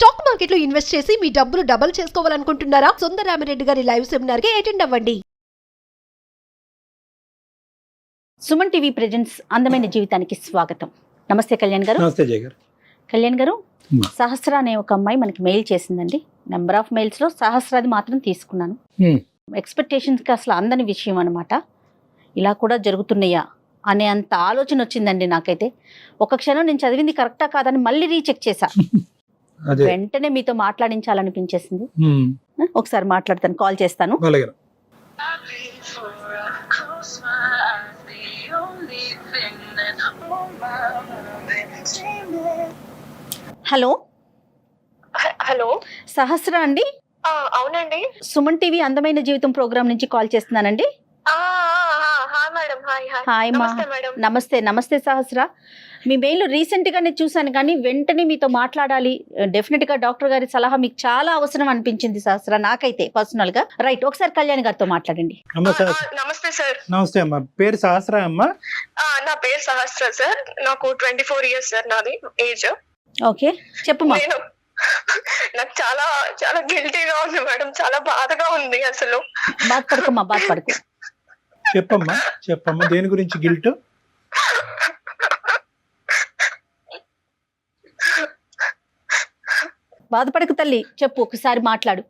Stock market లో invest చేసి మీ డబ్బులు డబుల్ చేసుకోవాలనుకుంటున్నారా? సుందరరామిరెడ్డి గారి లైవ్ సెమినార్ కి అటెండ్ అవ్వండి. సుమన్ టీవీ ప్రెజెంట్స్ అందమైన జీవితానికి స్వాగతం. నమస్తే కళ్యాణ్ గారు. నమస్తే జయ గారు. కళ్యాణ్ గారు, సహస్ర అనే ఒక అమ్మాయి మనకి మెయిల్ చేసిందండి. నెంబర్ ఆఫ్ మెయిల్స్ లో సహస్రాది మాత్రం తీసుకున్నాను. ఎక్స్పెక్టేషన్స్ కి అసలు అందని విషయం అనమాట. ఇలా కూడా జరుగుతున్నాయా అనే అంత ఆలోచన వచ్చిందండి నాకైతే. ఒక క్షణం నేను చదివింది కరెక్టా కాదని మళ్ళీ రీచెక్ చేశా. వెంటనే మీతో మాట్లాడించాలనిపించేసింది. ఒకసారి మాట్లాడతాను, కాల్ చేస్తాను. హలో హలో, సహస్ర అండి? అవునండి. సుమన్ టీవీ అందమైన జీవితం ప్రోగ్రామ్ నుంచి కాల్ చేస్తున్నానండి. Hi madam. హాయ్ మా. మేడం. నమస్తే. నమస్తే సహస్ర. మీ మెయిల్ రీసెంట్ గానే చూసాను కానీ వెంటనే మీతో మాట్లాడాలి, డెఫినెట్ గా డాక్టర్ గారి సలహా మీకు చాలా అవసరం అనిపించింది సహస్ర, నాకైతే పర్సనల్ గా. రైట్, ఒకసారి కళ్యాణ్ గారితో మాట్లాడండి. నమస్తే సార్. నమస్తే అమ్మా. పేరు సహస్ర అమ్మా? నా పేరు సహస్ర సార్. నాకు 24 years సార్ నాది ఏజ్. ఓకే, చెప్పమ్మా. నాకు చాలా చాలా గిల్టీగా ఉంది మేడం, చాలా బాధగా ఉంది అసలు. బాధపడకమ్మా, బాధపడకు. చెప్పమ్మా చెప్పమ్మా, దేని గురించి గిల్ట్? బాధపడకు తల్లి, చెప్పు, ఒకసారి మాట్లాడు.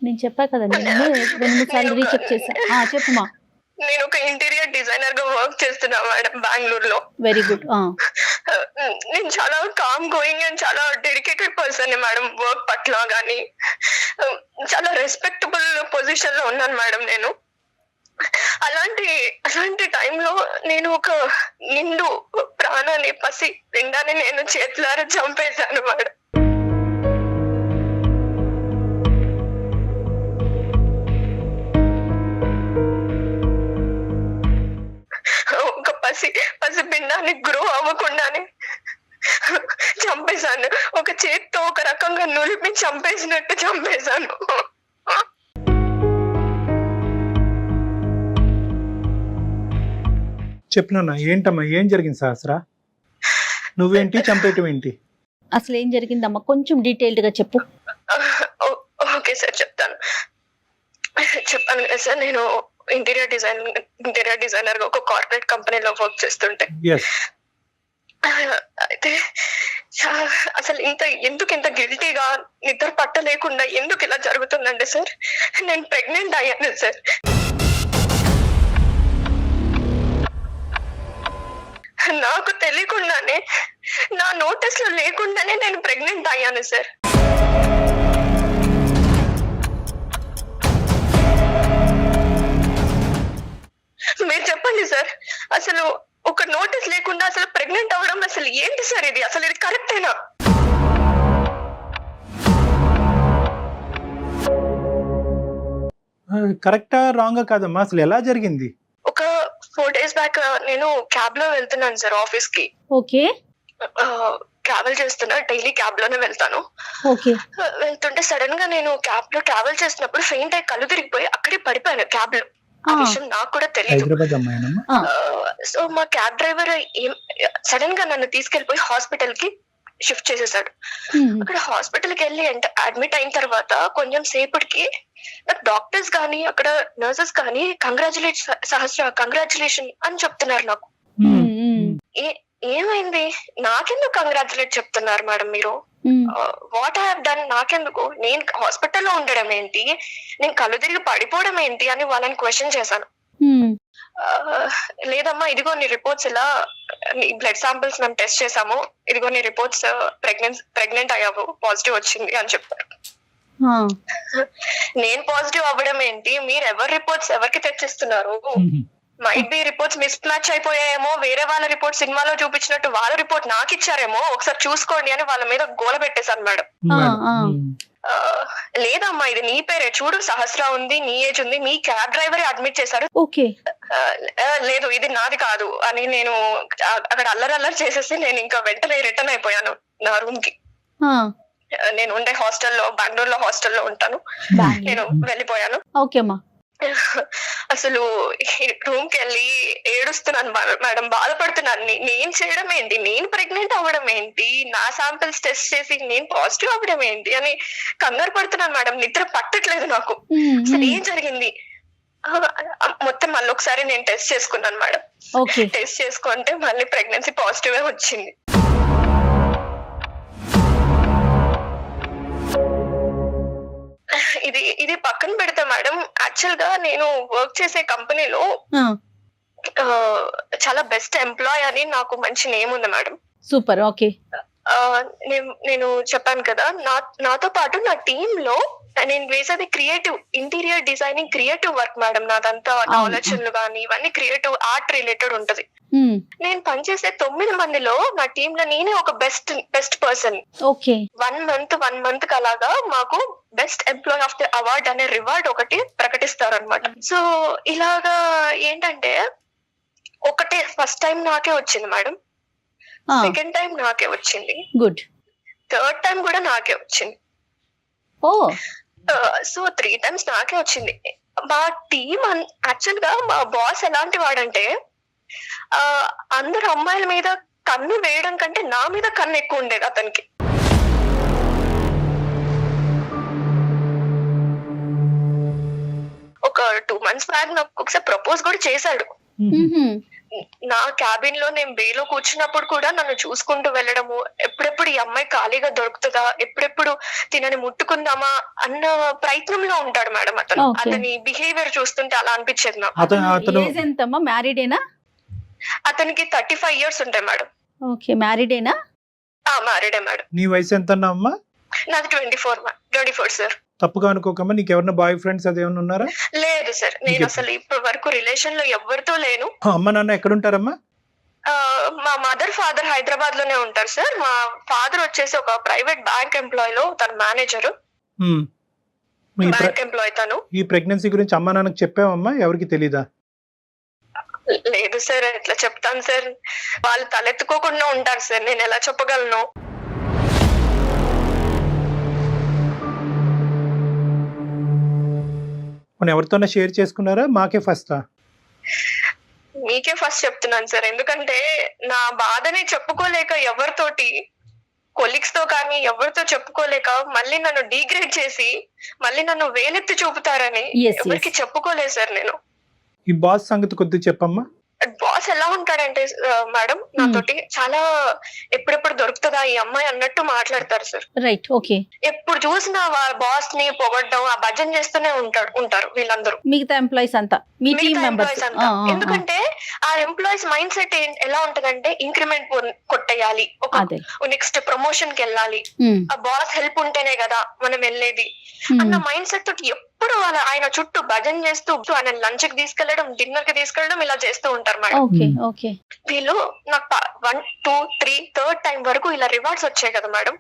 నేను చెప్పా కదండి, నేను 2-3 సార్లు రీచెక్ చేశా. చెప్పుమా. నేను ఒక ఇంటీరియర్ డిజైనర్ గా వర్క్ చేస్తున్నా మేడం, బెంగళూరులో. Very good. నేను చాలా కామ్ గోయింగ్ అండ్ చాలా డెడికేటెడ్ పర్సన్ మేడం. వర్క్ పట్ల గానీ చాలా రెస్పెక్టబుల్ పొజిషన్ లో ఉన్నాను మేడం నేను. అలాంటి టైంలో నేను ఒక నిండు ప్రాణాన్ని, పసి పిండాన్ని నేను చేతులారా చంపేశాను మేడం. ఒక పసి పిండాన్ని గ్రో అవ్వకుండానే చంపేశాను. ఒక చేత్తో ఒక రకంగా నులిపి చంపేసినట్టు చంపేశాను. చెప్పినా ఏంటమ్మా, ఏం జరిగింది సహస్ర? నువ్వేంటి, చంపేయటం ఏంటి? అసలు ఏం జరిగిందమ్మా, కొంచెం డీటెయిల్డ్ గా చెప్పు. ఓకే సార్, చెప్తాను కదా సార్. నేను ఇంటీరియర్ డిజైనర్ గా ఒక కార్పొరేట్ కంపెనీలో వర్క్ చేస్తుంటే, అయితే అసలు ఎందుకు ఇంత గిల్టీగా, నిద్ర పట్టలేకుండా ఎందుకు ఇలా జరుగుతుందంటే సార్, నేను ప్రెగ్నెంట్ అయ్యాను సార్. నాకు తెలియకుండానే, నా నోటీస్ లో లేకుండానే నేను ప్రెగ్నెంట్ అయ్యాను సార్. మీరు చెప్పండి సార్, అసలు ఒక నోటీస్ లేకుండా అసలు ప్రెగ్నెంట్ అవ్వడం అసలు ఏంటి సార్? ఇది కరెక్టేనా? కరెక్టా రాంగా కాదమ్మా, అసలు ఎలా జరిగింది? ఒక 4 days బ్యాక్ నేను క్యాబ్ లో వెళ్తున్నాను సార్ ఆఫీస్ కి. ఓకే. ట్రావెల్ చేస్తున్నా, డైలీ క్యాబ్ లోనే వెళ్తాను. ఓకే. వెళ్తుంటే సడన్ గా నేను క్యాబ్ లో ట్రావెల్ చేస్తున్నప్పుడు ఫెయింట్ అయ్యి కళ్ళు తిరిగిపోయి అక్కడే పడిపోయాను క్యాబ్ లో. ఆ విషయం నాకు కూడా తెలియదు. సో మా క్యాబ్ డ్రైవర్ సడన్ గా నన్ను తీసుకెళ్లిపోయి హాస్పిటల్ కి షిఫ్ట్ చేసేసాడు. అక్కడ హాస్పిటల్ కి వెళ్ళి అడ్మిట్ అయిన తర్వాత కొంచెం సేపటికి నాకు డాక్టర్స్ కానీ అక్కడ నర్సెస్ కానీ కంగ్రాచులేషన్ అని చెప్తున్నారు నాకు. ఏమైంది, నాకెందుకు కంగ్రాచులేట్ చెప్తున్నారు మేడం మీరు? What I have done? నాకెందుకు? నేను హాస్పిటల్లో ఉండడం ఏంటి, నేను కళ్ళు తిరిగి పడిపోవడం ఏంటి అని వాళ్ళని క్వశ్చన్ చేశాను. లేదమ్మా, ఇదిగో నీ రిపోర్ట్స్, ఇలా నీ బ్లడ్ శాంపిల్స్ మేము టెస్ట్ చేసాము, ఇదిగో నీ రిపోర్ట్స్, ప్రెగ్నెంట్ అయ్యావు, పాజిటివ్ వచ్చింది అని చెప్పారు. నేను పాజిటివ్ అవ్వడం ఏంటి? మీరు ఎవరి రిపోర్ట్స్ ఎవరికి తెచ్చిస్తున్నారు? Might be reports mismatch అయిపోయాయేమో, వేరే వాళ్ళ రిపోర్ట్ సినిమాలో చూపించినట్టు వాళ్ళ రిపోర్ట్ నాకు ఇచ్చారేమో, ఒకసారి చూసుకోండి అని వాళ్ళ మీద గోల పెట్టేశాను మేడం. లేదమ్మా, ఇది నీ పేరే, చూడు సహస్ర ఉంది, నీ ఏజ్ ఉంది, మీ క్యాబ్ డ్రైవరే అడ్మిట్ చేశారు. లేదు ఇది నాది కాదు అని నేను అక్కడ అల్లరి చేసేసి నేను ఇంకా వెంటనే రిటర్న్ అయిపోయాను నా రూమ్ కి. నేను ఉండే హాస్టల్లో, బెంగళూరులో హాస్టల్లో ఉంటాను, నేను వెళ్ళిపోయాను. అసలు రూమ్ కి వెళ్ళి ఏడుస్తున్నాను మేడం, బాధపడుతున్నాను. నేను చేయడం ఏంటి, నేను ప్రెగ్నెంట్ అవ్వడం ఏంటి, నా శాంపిల్స్ టెస్ట్ చేసి నేను పాజిటివ్ అవ్వడం ఏంటి అని కంగారు పడుతున్నాను మేడం. నిద్ర పట్టట్లేదు నాకు. అసలు ఏం జరిగింది మొత్తం మళ్ళీ ఒకసారి నేను టెస్ట్ చేసుకున్నాను మేడం. టెస్ట్ చేసుకుంటే మళ్ళీ ప్రెగ్నెన్సీ పాజిటివ్ వచ్చింది. ఇది పక్కన పెడతా మేడం, యాక్చువల్ గా నేను వర్క్ చేసే కంపెనీలో చాలా బెస్ట్ ఎంప్లాయ్ అని నాకు మంచి నేమ్ ఉంది మేడం. సూపర్. ఓకే. నేను చెప్పాను కదా, నాతో పాటు నా టీమ్ లో నేను వేసేది creative interior designing, creative work madam. నాదంతా ఆలోచనలు కానీ ఇవన్నీ క్రియేటివ్ ఆర్ట్ రిలేటెడ్ ఉంటది. నేను పనిచేసే 9 మందిలో నా టీమ్ లో నేనే ఒక బెస్ట్ పర్సన్. 1 మంత్ అలాగా మాకు best employee of the award అనే రివార్డ్ ఒకటి ప్రకటిస్తారు అనమాట. సో ఇలాగా ఏంటంటే ఒకటే ఫస్ట్ టైం నాకే వచ్చింది మేడం, సెకండ్ టైం నాకే వచ్చింది, గుడ్, థర్డ్ టైం కూడా నాకే వచ్చింది. సో 3 times నాకే వచ్చింది. మా టీమ్ యాక్చువల్ గా మా బాస్ ఎలాంటి వాడంటే అందరు అమ్మాయిల మీద కన్ను వేయడం కంటే నా మీద కన్ను ఎక్కువ ఉండేది అతనికి. ఒక 2 months బ్యాక్ నాకు ఒకసారి ప్రపోజ్ కూడా చేశాడు. నా క్యాబిన్ లో నేను బేలో కూర్చున్నప్పుడు కూడా నన్ను చూసుకుంటూ వెళ్ళడము, ఎప్పుడెప్పుడు ఈ అమ్మాయి ఖాళీగా దొరుకుతుందా, ఎప్పుడెప్పుడు తినని ముట్టుకుందామా అన్న ప్రయత్నంలో ఉంటాడు మేడం అతను. అతని బిహేవియర్ చూస్తుంటే అలా అనిపించేది నాకు. అతనికి 35 years ఉంటాయి మేడం. ఓకే. మ్యారీడేనా? మ్యారీడే మేడం. నీ వయసు ఎంత అమ్మా? నాది 24 సార్. తప్పుగా అనుకోకమ్మా, నీకు ఎవరైనా బాయ్ ఫ్రెండ్స్ అదేమన్నా ఉన్నారా? లేదు సార్, నేను అసలు ఇప్పటి వరకు రిలేషన్ లో ఎవరితో లేను. అమ్మ నాన్న ఎక్కడ ఉంటారమ్మా? మా మదర్ ఫాదర్ హైదరాబాద్ లోనే ఉంటారు సార్. మా ఫాదర్ వచ్చేసి ఒక ప్రైవేట్ బ్యాంక్ ఎంప్లాయ్ లో తన మేనేజర్, బ్యాంక్ ఎంప్లాయ్ తను. ఈ ప్రెగ్నెన్సీ గురించి అమ్మా నాన్నకి చెప్పావమ్మా? ఎవరికి తెలీదా? లేదు సార్, ఎట్లా చెప్తాను సార్, వాళ్ళు తలెత్తుకోకుండా ఉంటారు సార్, నేను ఎలా చెప్పగలను? ఎవరితోనే షేర్ చేసుకున్నారా? మాకే ఫస్టా? మీకే ఫస్ట్ చెప్తున్నాను సార్, ఎందుకంటే నా బాధని చెప్పుకోలేక ఎవరితోటి, కొలీగ్స్ తో కానీ ఎవరితో చెప్పుకోలేక మళ్ళీ నన్ను డిగ్రేడ్ చేసి మళ్ళీ నన్ను వేలెత్తి చూపుతారని ఎవరికి చెప్పుకోలేదు సార్ నేను. ఈ బాస్ సంగతి కొద్దిగా చెప్పమ్మా. బాస్ ఎలా ఉంటాడంటే మేడం, నాతోటి చాలా ఎప్పుడెప్పుడు దొరుకుతుందా ఈ అమ్మాయి అన్నట్టు మాట్లాడతారు సార్. రైట్. ఓకే. ఎప్పుడు చూసినా బాస్ ని పొగడ్డం, ఆ భజన చేస్తూనే ఉంటారు వీళ్ళందరూ, మిగతా ఎంప్లాయీస్ అంతా, మీ టీమ్ మెంబర్స్ అంతా. ఎందుకంటే ఆ ఎంప్లాయీస్ మైండ్ సెట్ ఎలా ఉంటదంటే ఇంక్రిమెంట్ కొట్టేయాలి, ఒక నెక్స్ట్ ప్రమోషన్ కి వెళ్ళాలి, ఆ బాస్ హెల్ప్ ఉంటేనే కదా మనం వెళ్ళేది అన్న మైండ్ సెట్ తోటి ఎప్పుడు ఆయన చుట్టూ భజన చేస్తూ ఆయన లంచ్ కి తీసుకెళ్లడం, డిన్నర్ కి తీసుకెళ్లడం ఇలా చేస్తూ ఉంటారు మేడం. వీళ్ళు నాకు 1, 2, 3 థర్డ్ టైం వరకు ఇలా రివార్డ్స్ వచ్చాయి కదా మేడం.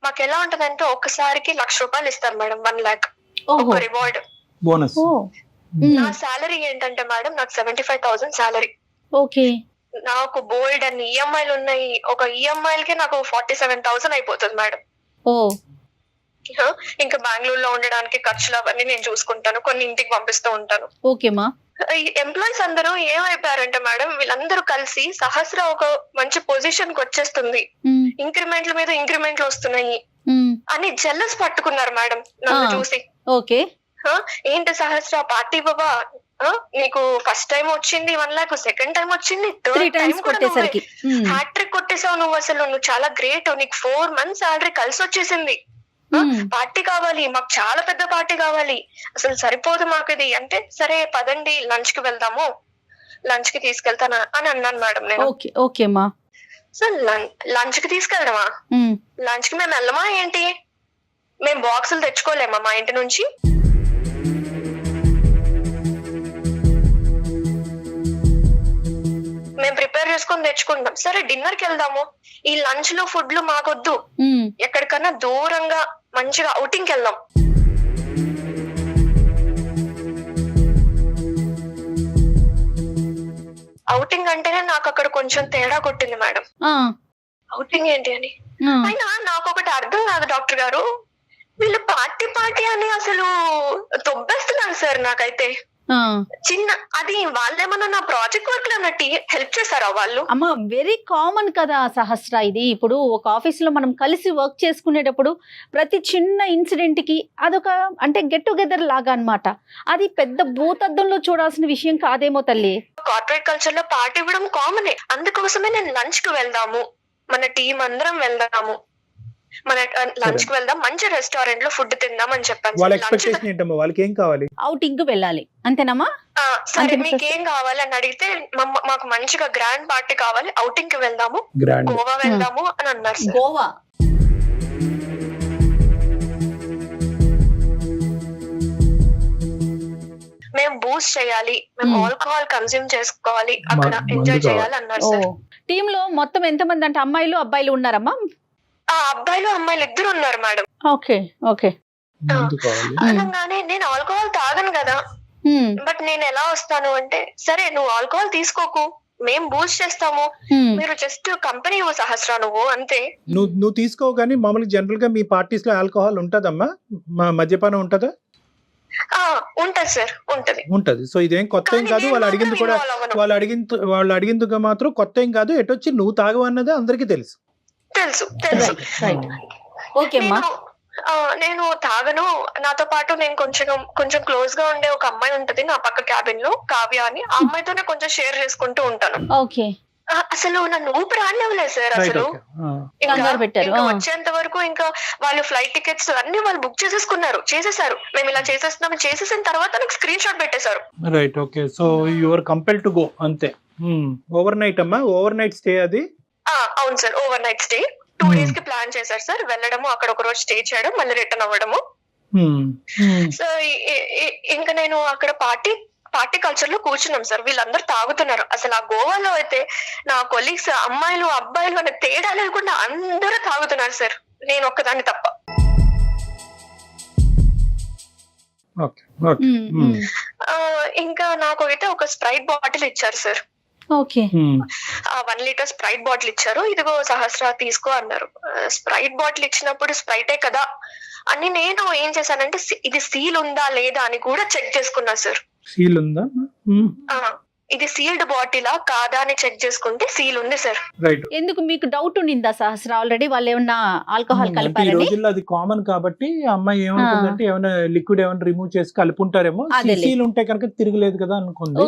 మాకు ఎలా ఉంటదంటే ఒక్కసారికి ₹1,00,000 ఇస్తారు మేడం, 1 lakh ఒక రివార్డ్ బోనస్. నా సాలరీ ఏంటంటే మేడం, నాకు 75,000 సాలరీ. ఓకే. నాకు బోల్డ్ అన్ని ఈఎంఐలు ఉన్నాయి. ఒక ఈఎంఐలకి నాకు 47,000 అయిపోతుంది మేడం. ఇంకా బెంగళూరులో ఉండడానికి ఖర్చులు అవన్నీ నేను చూసుకుంటాను, కొన్ని ఇంటికి పంపిస్తూ ఉంటాను. ఓకేమా. ఎంప్లాయీస్ అందరూ ఏమైపోయారంటే మేడం, వీళ్ళందరూ కలిసి సహస్ర ఒక మంచి పొజిషన్ కి వచ్చేస్తుంది, ఇంక్రిమెంట్ల మీద ఇంక్రిమెంట్లు వస్తున్నాయి అని జెల్లస్ పట్టుకున్నారు మేడం నన్ను చూసి. ఓకే. ఏంటి సహస్ర పార్టీ బాబా, నీకు ఫస్ట్ టైం వచ్చింది 1 lakh, సెకండ్ టైం వచ్చింది, థర్డ్ టైం హ్యాట్రిక్ కొట్టేసావు నువ్వు, అసలు నువ్వు చాలా గ్రేట్, నీకు 4 months సాలరీ కలిసి వచ్చేసింది, పార్టీ కావాలి మాకు, చాలా పెద్ద పార్టీ కావాలి, అసలు సరిపోదు మాకు ఇది అంటే, సరే పదండి లంచ్ కి వెళ్దాము, లంచ్ కి తీసుకెళ్తాను అని అన్నాను మేడం నేను. ఓకేమా. సార్ లంచ్ కి తీసుకెళ్దామా? లంచ్ కి మేము వెళ్ళమా ఏంటి? మేము బాక్సులు తెచ్చుకోలేమా మా ఇంటి నుంచి? మేము ప్రిపేర్ చేసుకొని తెచ్చుకుంటాం. సరే డిన్నర్ కి వెళ్దాము, ఈ లంచ్ లో ఫుడ్లు మాకొద్దు, ఎక్కడికన్నా దూరంగా మంచిగా అవుటింగ్ కి వెళ్దాం. అవుటింగ్ అంటేనే నాకు అక్కడ కొంచెం తేడా కొట్టింది మేడం. అవుటింగ్ ఏంటి అని అయినా నాకు ఒకటి అర్థం కాదు డాక్టర్ గారు, వీళ్ళు పార్టీ అని అసలు తొబ్బేస్తున్నారు సార్ నాకైతే. చిన్న అది వాళ్ళేమన్నా నా ప్రాజెక్ట్ వర్క్ లో అన్నట్టు హెల్ప్ చేశారా వాళ్ళు? అమ్మ వెరీ కామన్ కదా సహస్ర, ఇది ఇప్పుడు ఒక ఆఫీస్ లో మనం కలిసి వర్క్ చేసుకునేటప్పుడు ప్రతి చిన్న ఇన్సిడెంట్ కి అదొక అంటే గెట్ టుగెదర్ లాగా అన్నమాట. అది పెద్ద భూతద్దంలో చూడాల్సిన విషయం కాదేమో తల్లి. కార్పొరేట్ కల్చర్ లో పార్టీ ఇవ్వడం కామనే. అందుకోసమే నేను లంచ్ కి వెళ్దాము, మన టీం అందరం వెళ్దాము, మన లంచ్ కి వెళ్దాం, మంచి రెస్టారెంట్ లో ఫుడ్ తిందాం అని చెప్పాను. వాళ్ళ ఎక్స్పెక్టేషన్ ఏంటమ్మా? వాళ్ళకి ఏం కావాలి? అవుటింగ్ వెళ్ళాలి అంతేనమ్మా. సరే మీకు ఏం కావాలి అని అడిగితే మాకు మంచిగా గ్రాండ్ పార్టీ కావాలి, అవుటింగ్ కి వెళ్దాము, గోవా వెళ్దాము అని అన్నారు. గోవా మేము బూస్ట్ చేయాలి, మేము ఆల్కహాల్ కన్స్యూమ్ చేసుకోవాలి, అక్కడ ఎంజాయ్ చేయాలి అన్నారు సార్. టీమ్ లో మొత్తం ఎంత మంది అంటే అమ్మాయిలు అబ్బాయిలు ఉన్నారమ్మా? అబ్బాయిలు అమ్మాయిలు ఇద్దరు ఉన్నారు మేడం. Okay okay. అనగానే నేను ఆల్కహాల్ తాగను కదా, బట్ నేను ఎలా వస్తాను అంటే, సరే నువ్వు ఆల్కహాల్ తీసుకోకు, మేము బూస్ట్ చేస్తాము, మీరు జస్ట్ కంపెనీ సహస్ర నువ్వు అంతే. నువ్వు తీసుకోవు కానీ మామూలుగా జనరల్ గా మీ పార్టీస్ లో ఆల్కహాల్ ఉంటదమ్మా? మద్యపానం ఉంటదా? ఉంటది సార్, ఉంటది. సో ఇదేం కొత్త ఏం కాదు. వాళ్ళు అడిగింది కూడా వాళ్ళు అడిగింది మాత్రం కొత్త ఏం కాదు. ఎటొచ్చి నువ్వు తాగవు అన్నది అందరికీ తెలుసు. నేను తాగను. నాతో పాటు నేను కొంచెం క్లోజ్ గా ఉండే ఒక అమ్మాయి ఉంటది నా పక్క క్యాబిన్ లో, కావ్య అని. ఆ అమ్మాయితోనే కొంచెం షేర్ చేసుకుంటూ ఉంటాను. అసలు నన్ను ఊపి రానివ్వలేదు సార్. అసలు వచ్చేంత వరకు ఇంకా వాళ్ళు ఫ్లైట్ టికెట్స్ అన్ని వాళ్ళు బుక్ చేసేసారు. మేము ఇలా చేసేసిన తర్వాత నాకు స్క్రీన్ షాట్ పెట్టేశారు. Right, okay. So you are compelled to go అంతే. ఓవర్ నైట్ అమ్మా? ఓవర్ నైట్ స్టే అది? అవును sir, overnight stay. 2 days కి ప్లాన్ చేశారు సార్. వెళ్ళడము, అక్కడ ఒక రోజు స్టే చేయడం, మళ్ళీ రిటర్న్ అవ్వడము. సో ఇంకా నేను అక్కడ పార్టీ కల్చర్ లో కూర్చున్నాం సార్. వీళ్ళందరూ తాగుతున్నారు. అసలు ఆ గోవాలో అయితే నా కొలీగ్స్ అమ్మాయిలు అబ్బాయిలు అనే తేడా లేకుండా అందరూ తాగుతున్నారు సార్, నేను ఒక్కదాన్ని తప్ప. ఇంకా నాకు అయితే ఒక స్ప్రైట్ బాటిల్ ఇచ్చారు సార్. 1 liter స్ప్రైట్ బాటిల్ ఇచ్చారు. ఇదిగో సహస్ర తీసుకో అన్నారు. స్ప్రైట్ బాటిల్ ఇచ్చినప్పుడు స్ప్రైటే కదా అని నేను ఏం చేశానంటే, ఇది సీల్ ఉందా లేదా అని కూడా చెక్ చేసుకున్నా సార్. సీల్ ఉందా? ఇది సీల్డ్ బాటిలా కాదా అని చెక్ చేసుకుంటే సీల్ ఉంది సార్. ఎందుకు మీకు డౌట్ ఉండిందా సహస్ర? ఆల్రెడీ వాళ్ళు ఏమన్నా ఆల్కహాల్ కలిపారని? ఈ రోజుల్లో అది కామన్ కాబట్టి అమ్మాయి ఏమనుకుందంటే ఏమైనా లిక్విడ్ ఏమైనా రిమూవ్ చేసి కలుపుంటారేమో, సీల్ ఉంటే కనుక తిరగలేదు కదా అనుకుంది.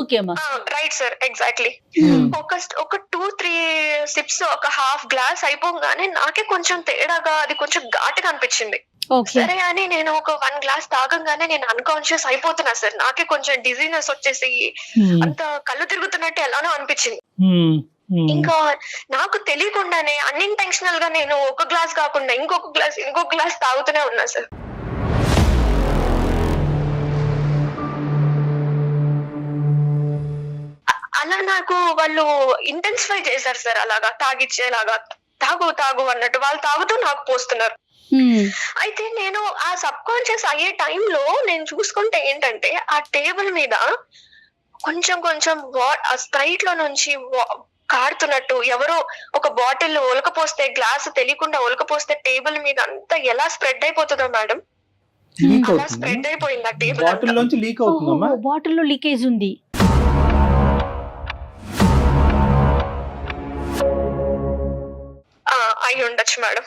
Right sir, exactly. ఒక 2-3 సిప్స్, ఒక హాఫ్ గ్లాస్ అయిపోగానే నాకే కొంచెం తేడాగా, అది కొంచెం ఘాటుగా అనిపించింది. సరే అని నేను ఒక 1 glass తాగంగానే నేను అన్కాన్షియస్ అయిపోతున్నా సార్. నాకే కొంచెం డిజీనెస్ వచ్చేసి అంత కళ్ళు తిరుగుతున్నట్టు ఎలానో అనిపించింది. ఇంకా నాకు తెలియకుండానే అన్ఇంటెన్షనల్ గా నేను ఒక గ్లాస్ కాకుండా ఇంకొక గ్లాస్ తాగుతూనే ఉన్నా సార్. అలా నాకు వాళ్ళు ఇంటెన్సిఫై చేశారు సార్. అలాగా తాగిచ్చేలాగా, తాగు అన్నట్టు వాళ్ళు తాగుతూ నాకు పోస్తున్నారు. అయితే నేను ఆ సబ్ కాన్షియస్ అయ్యే టైంలో నేను చూసుకుంటే ఏంటంటే, ఆ టేబుల్ మీద కొంచెం స్ప్రైట్ లో నుంచి కారుతున్నట్టు, ఎవరో ఒక బాటిల్ ఒలకపోస్తే, గ్లాస్ తెలియకుండా ఒలకపోస్తే టేబుల్ మీద అంతా ఎలా స్ప్రెడ్ అయిపోతుందో మేడం, అలా స్ప్రెడ్ అయిపోయింది ఆ టేబుల్. బాటిల్ లో లీకేజ్ ఉంది. అయి ఉండొచ్చు మేడం.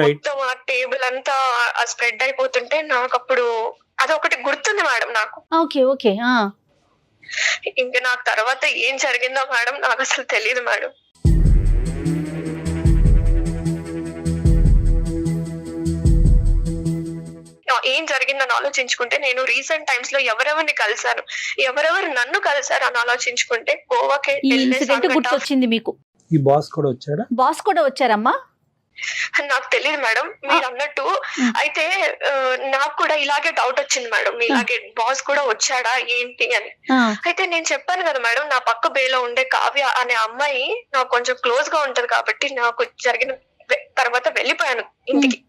మొత్తం ఆ టేబుల్ అంతా స్ప్రెడ్ అయిపోతుంటే నాకు అప్పుడు అదొకటి గుర్తుంది మేడం నాకు. ఓకే. ఇంకా నాకు తర్వాత ఏం జరిగిందో మేడం నాకు అసలు తెలియదు మేడం. ఏం జరిగిందని ఆలోచించుకుంటే, నేను రీసెంట్ టైమ్స్ లో ఎవరెవరిని కలిసాను, ఎవరెవరు నన్ను కలిసారు అని ఆలోచించుకుంటే, గోవాకి గుర్తొచ్చింది మీకు. ఈ బాస్ కూడా వచ్చారమ్మా? నాకు తెలియదు మేడం, మీరు అన్నట్టు. అయితే నాకు కూడా ఇలాగే డౌట్ వచ్చింది మేడం, ఇలాగే బాస్ కూడా వచ్చాడా ఏంటి అని. అయితే నేను చెప్పాను కదా మేడం, నా పక్క బేలో ఉండే కావ్య అనే అమ్మాయి నాకు కొంచెం క్లోజ్ గా ఉంటది కాబట్టి, నాకు జరిగిన తర్వాత వెళ్ళిపోయాను ఇంటికి.